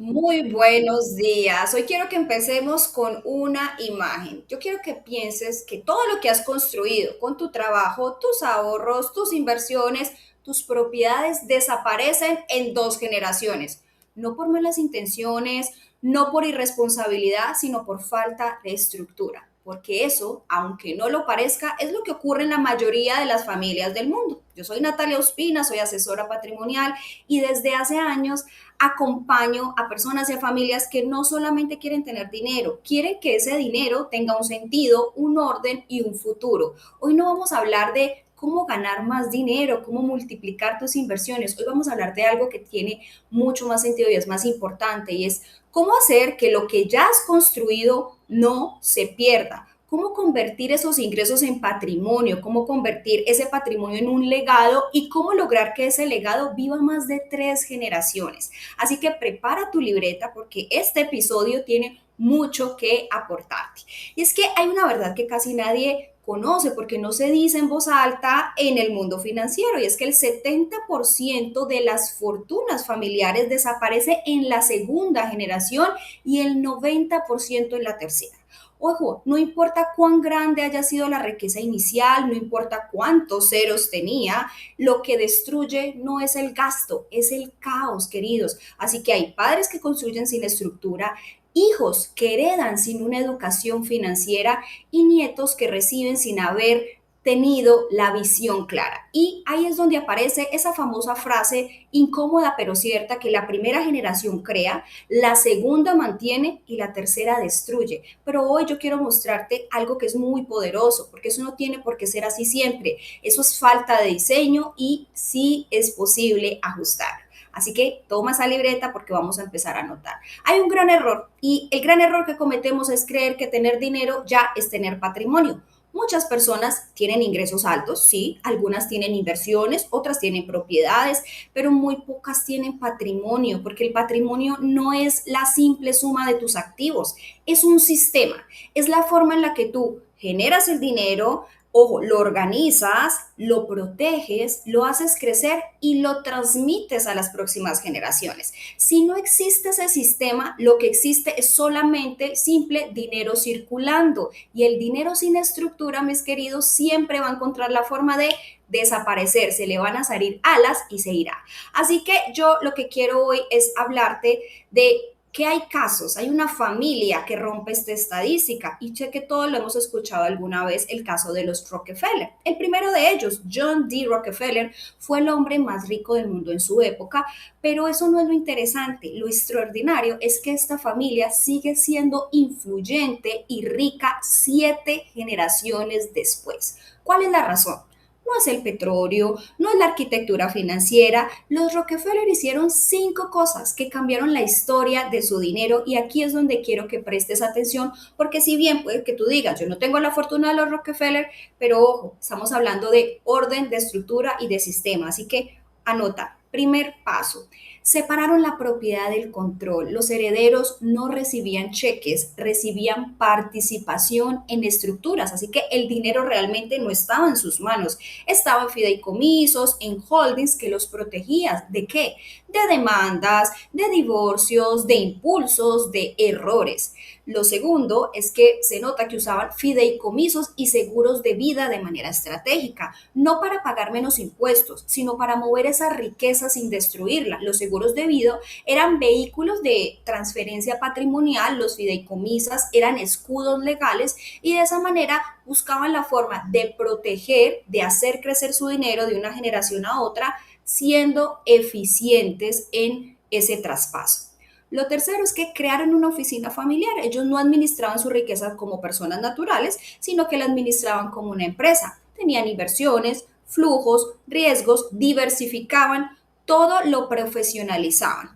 Muy buenos días. Hoy quiero que empecemos con una imagen. Yo quiero que pienses que todo lo que has construido con tu trabajo, tus ahorros, tus inversiones, tus propiedades desaparecen en 2 generaciones. No por malas intenciones, no por irresponsabilidad, sino por falta de estructura. Porque eso, aunque no lo parezca, es lo que ocurre en la mayoría de las familias del mundo. Yo soy Natalia Ospina, soy asesora patrimonial y desde hace años acompaño a personas y a familias que no solamente quieren tener dinero, quieren que ese dinero tenga un sentido, un orden y un futuro. Hoy no vamos a hablar de cómo ganar más dinero, cómo multiplicar tus inversiones. Hoy vamos a hablar de algo que tiene mucho más sentido y es más importante y es cómo hacer que lo que ya has construido no se pierda. Cómo convertir esos ingresos en patrimonio, cómo convertir ese patrimonio en un legado y cómo lograr que ese legado viva más de 3 generaciones. Así que prepara tu libreta porque este episodio tiene mucho que aportarte. Y es que hay una verdad que casi nadie conoce porque no se dice en voz alta en el mundo financiero y es que el 70% de las fortunas familiares desaparece en la segunda generación y el 90% en la tercera. Ojo, no importa cuán grande haya sido la riqueza inicial, no importa cuántos ceros tenía, lo que destruye no es el gasto, es el caos, queridos. Así que hay padres que construyen sin estructura, hijos que heredan sin una educación financiera y nietos que reciben sin haber tenido la visión clara. Y ahí es donde aparece esa famosa frase incómoda pero cierta que la primera generación crea, la segunda mantiene y la tercera destruye. Pero hoy yo quiero mostrarte algo que es muy poderoso, porque eso no tiene por qué ser así siempre. Eso es falta de diseño y sí es posible ajustar. Así que toma esa libreta porque vamos a empezar a anotar. Hay un gran error y el gran error que cometemos es creer que tener dinero ya es tener patrimonio. Muchas personas tienen ingresos altos, sí, algunas tienen inversiones, otras tienen propiedades, pero muy pocas tienen patrimonio, porque el patrimonio no es la simple suma de tus activos, es un sistema, es la forma en la que tú generas el dinero, ojo, lo organizas, lo proteges, lo haces crecer y lo transmites a las próximas generaciones. Si no existe ese sistema, lo que existe es solamente simple dinero circulando y el dinero sin estructura, mis queridos, siempre va a encontrar la forma de desaparecer, se le van a salir alas y se irá. Así que yo lo que quiero hoy es hablarte de que hay casos, hay una familia que rompe esta estadística y sé que todos lo hemos escuchado alguna vez, el caso de los Rockefeller. El primero de ellos, John D. Rockefeller, fue el hombre más rico del mundo en su época, pero eso no es lo interesante. Lo extraordinario es que esta familia sigue siendo influyente y rica 7 generaciones después. ¿Cuál es la razón? No es el petróleo, no es la arquitectura financiera. Los Rockefeller hicieron 5 cosas que cambiaron la historia de su dinero y aquí es donde quiero que prestes atención porque si bien puede que tú digas, yo no tengo la fortuna de los Rockefeller, pero ojo, estamos hablando de orden, de estructura y de sistema. Así que anota, primer paso, separaron la propiedad del control. Los herederos no recibían cheques, recibían participación en estructuras, así que el dinero realmente no estaba en sus manos, estaba en fideicomisos, en holdings que los protegían. ¿De qué? De demandas, de divorcios, de impulsos, de errores. Lo segundo es que se nota que usaban fideicomisos y seguros de vida de manera estratégica, no para pagar menos impuestos, sino para mover esa riqueza sin destruirla. Los seguros de vida eran vehículos de transferencia patrimonial, los fideicomisas eran escudos legales y de esa manera buscaban la forma de proteger, de hacer crecer su dinero de una generación a otra, siendo eficientes en ese traspaso. Lo tercero es que crearon una oficina familiar. Ellos no administraban su riqueza como personas naturales, sino que la administraban como una empresa. Tenían inversiones, flujos, riesgos, diversificaban, todo lo profesionalizaban.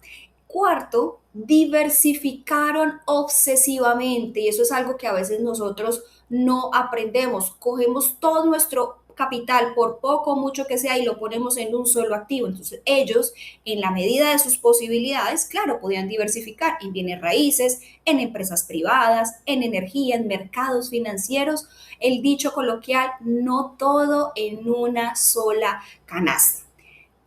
Cuarto, diversificaron obsesivamente y eso es algo que a veces nosotros no aprendemos. Cogemos todo nuestro capital, por poco o mucho que sea, y lo ponemos en un solo activo. Entonces ellos, en la medida de sus posibilidades, claro, podían diversificar en bienes raíces, en empresas privadas, en energía, en mercados financieros. El dicho coloquial, no todo en una sola canasta.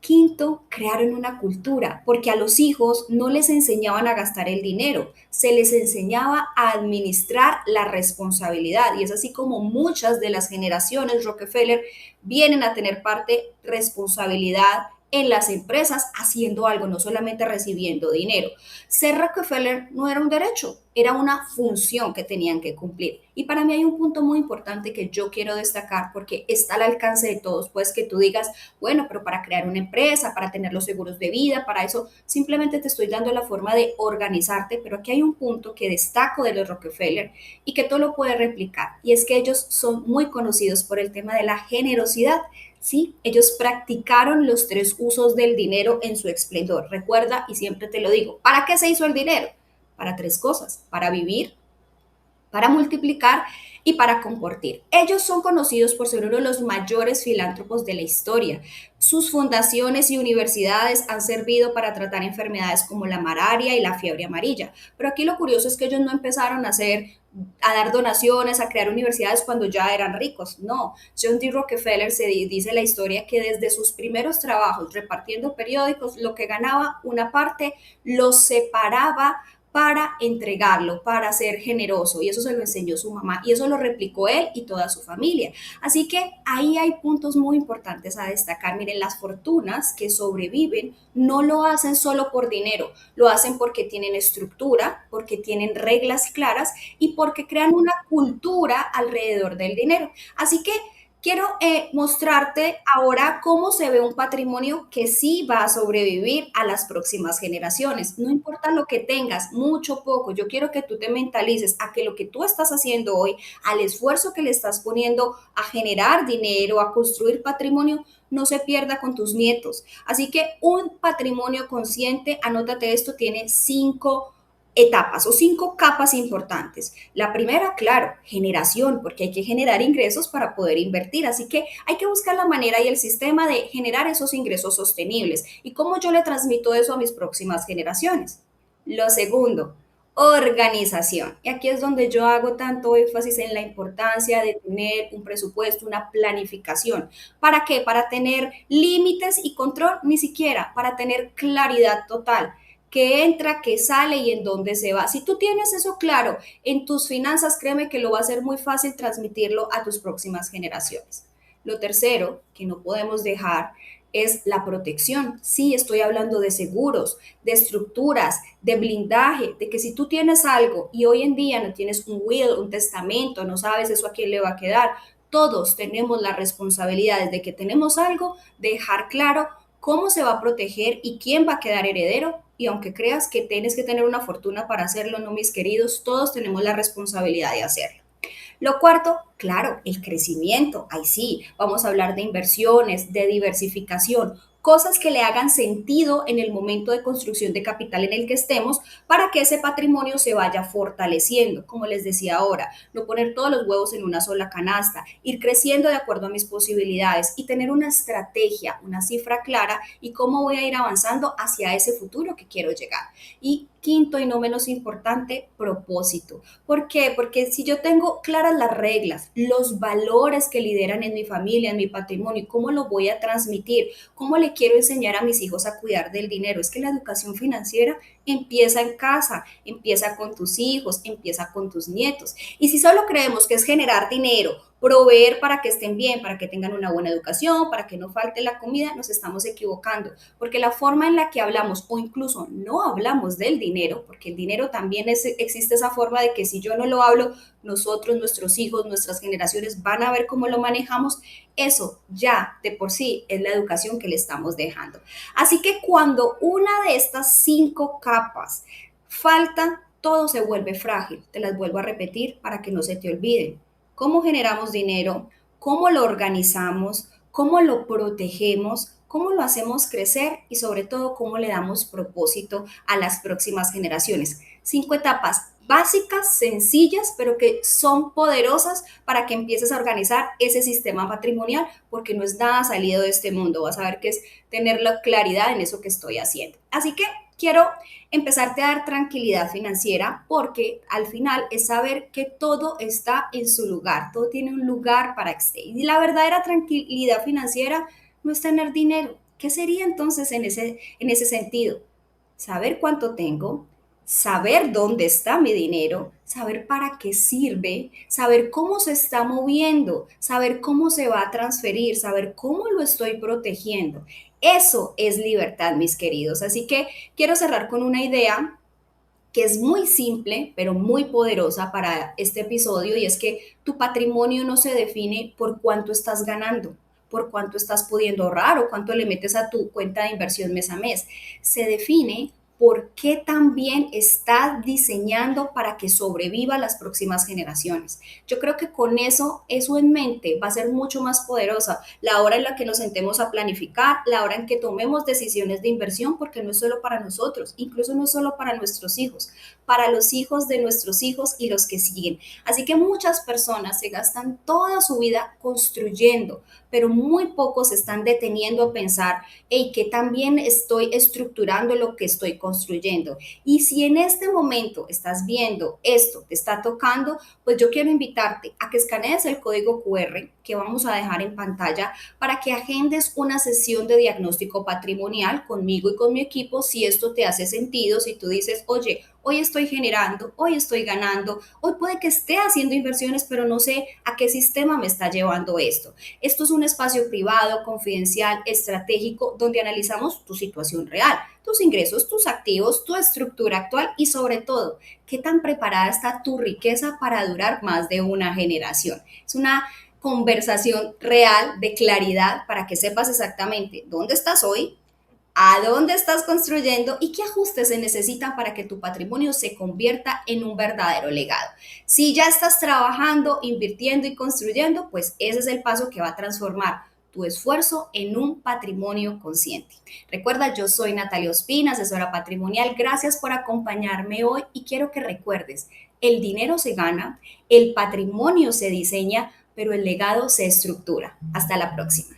Quinto, crearon una cultura, porque a los hijos no les enseñaban a gastar el dinero, se les enseñaba a administrar la responsabilidad. Y es así como muchas de las generaciones Rockefeller vienen a tener parte responsabilidad en las empresas haciendo algo, no solamente recibiendo dinero. Ser Rockefeller no era un derecho, era una función que tenían que cumplir. Y para mí hay un punto muy importante que yo quiero destacar porque está al alcance de todos, pues que tú digas, bueno, pero para crear una empresa, para tener los seguros de vida, para eso simplemente te estoy dando la forma de organizarte, pero aquí hay un punto que destaco de los Rockefeller y que todo lo puede replicar, y es que ellos son muy conocidos por el tema de la generosidad. Sí, ellos practicaron los tres usos del dinero en su esplendor. Recuerda, y siempre te lo digo, ¿para qué se hizo el dinero? Para tres cosas, para vivir, para multiplicar y para compartir. Ellos son conocidos por ser uno de los mayores filántropos de la historia. Sus fundaciones y universidades han servido para tratar enfermedades como la malaria y la fiebre amarilla. Pero aquí lo curioso es que ellos no empezaron a dar donaciones, a crear universidades cuando ya eran ricos. No, John D. Rockefeller se dice la historia que desde sus primeros trabajos repartiendo periódicos, lo que ganaba una parte lo separaba para entregarlo, para ser generoso. Y eso se lo enseñó su mamá y eso lo replicó él y toda su familia. Así que ahí hay puntos muy importantes a destacar. Miren, las fortunas que sobreviven no lo hacen solo por dinero, lo hacen porque tienen estructura, porque tienen reglas claras y porque crean una cultura alrededor del dinero. Así que quiero mostrarte ahora cómo se ve un patrimonio que sí va a sobrevivir a las próximas generaciones. No importa lo que tengas, mucho o poco, yo quiero que tú te mentalices a que lo que tú estás haciendo hoy, al esfuerzo que le estás poniendo a generar dinero, a construir patrimonio, no se pierda con tus nietos. Así que un patrimonio consciente, anótate esto, tiene cinco etapas o cinco capas importantes. La primera, claro, generación, porque hay que generar ingresos para poder invertir. Así que hay que buscar la manera y el sistema de generar esos ingresos sostenibles. ¿Y cómo yo le transmito eso a mis próximas generaciones? Lo segundo, organización. Y aquí es donde yo hago tanto énfasis en la importancia de tener un presupuesto, una planificación. ¿Para qué? Para tener límites y control, ni siquiera, para tener claridad total, qué entra, qué sale y en dónde se va. Si tú tienes eso claro en tus finanzas, créeme que lo va a ser muy fácil transmitirlo a tus próximas generaciones. Lo tercero que no podemos dejar es la protección. Sí, estoy hablando de seguros, de estructuras, de blindaje, de que si tú tienes algo y hoy en día no tienes un will, un testamento, no sabes eso a quién le va a quedar, todos tenemos la responsabilidad desde que tenemos algo de dejar claro cómo se va a proteger y quién va a quedar heredero. Y aunque creas que tienes que tener una fortuna para hacerlo, no, mis queridos, todos tenemos la responsabilidad de hacerlo. Lo cuarto, claro, el crecimiento. Ahí sí, vamos a hablar de inversiones, de diversificación, cosas que le hagan sentido en el momento de construcción de capital en el que estemos para que ese patrimonio se vaya fortaleciendo. Como les decía ahora, no poner todos los huevos en una sola canasta, ir creciendo de acuerdo a mis posibilidades y tener una estrategia, una cifra clara y cómo voy a ir avanzando hacia ese futuro que quiero llegar. Y quinto y no menos importante, propósito. ¿Por qué? Porque si yo tengo claras las reglas, los valores que lideran en mi familia, en mi patrimonio, cómo lo voy a transmitir, cómo le quiero enseñar a mis hijos a cuidar del dinero, es que la educación financiera empieza en casa, empieza con tus hijos, empieza con tus nietos. Y si solo creemos que es generar dinero, proveer para que estén bien, para que tengan una buena educación, para que no falte la comida, nos estamos equivocando, porque la forma en la que hablamos o incluso no hablamos del dinero, porque el dinero también existe esa forma de que si yo no lo hablo, nosotros, nuestros hijos, nuestras generaciones van a ver cómo lo manejamos, eso ya de por sí es la educación que le estamos dejando. Así que cuando una de estas cinco capas falta, todo se vuelve frágil. Te las vuelvo a repetir para que no se te olviden. ¿Cómo generamos dinero? ¿Cómo lo organizamos? ¿Cómo lo protegemos? ¿Cómo lo hacemos crecer? Y sobre todo, ¿cómo le damos propósito a las próximas generaciones? Cinco etapas básicas, sencillas, pero que son poderosas para que empieces a organizar ese sistema patrimonial, porque no es nada salido de este mundo. Vas a ver que es tener la claridad en eso que estoy haciendo. Así que quiero empezarte a dar tranquilidad financiera porque al final es saber que todo está en su lugar, todo tiene un lugar para que esté. Y la verdadera tranquilidad financiera no es tener dinero, ¿Qué sería entonces en ese sentido? Saber cuánto tengo, saber dónde está mi dinero, saber para qué sirve, saber cómo se está moviendo, saber cómo se va a transferir, saber cómo lo estoy protegiendo. Eso es libertad, mis queridos. Así que quiero cerrar con una idea que es muy simple, pero muy poderosa para este episodio, y es que tu patrimonio no se define por cuánto estás ganando, por cuánto estás pudiendo ahorrar o cuánto le metes a tu cuenta de inversión mes a mes. Se define por qué también estás diseñando para que sobreviva las próximas generaciones. Yo creo que con eso en mente va a ser mucho más poderosa la hora en la que nos sentemos a planificar, la hora en que tomemos decisiones de inversión, porque no es solo para nosotros, incluso no es solo para nuestros hijos, para los hijos de nuestros hijos y los que siguen. Así que muchas personas se gastan toda su vida construyendo, pero muy pocos se están deteniendo a pensar, hey, que también estoy estructurando lo que estoy construyendo. Y si en este momento estás viendo esto, te está tocando, pues yo quiero invitarte a que escanees el código QR que vamos a dejar en pantalla para que agendes una sesión de diagnóstico patrimonial conmigo y con mi equipo si esto te hace sentido, si tú dices, oye, hoy estoy generando, hoy estoy ganando, hoy puede que esté haciendo inversiones, pero no sé a qué sistema me está llevando esto. Esto es un espacio privado, confidencial, estratégico, donde analizamos tu situación real, tus ingresos, tus activos, tu estructura actual y sobre todo, qué tan preparada está tu riqueza para durar más de una generación. Es una conversación real de claridad para que sepas exactamente dónde estás hoy, a dónde estás construyendo y qué ajustes se necesitan para que tu patrimonio se convierta en un verdadero legado. Si ya estás trabajando, invirtiendo y construyendo, pues ese es el paso que va a transformar tu esfuerzo en un patrimonio consciente. Recuerda, yo soy Natalia Ospina, asesora patrimonial. Gracias por acompañarme hoy y quiero que recuerdes, el dinero se gana, el patrimonio se diseña, pero el legado se estructura. Hasta la próxima.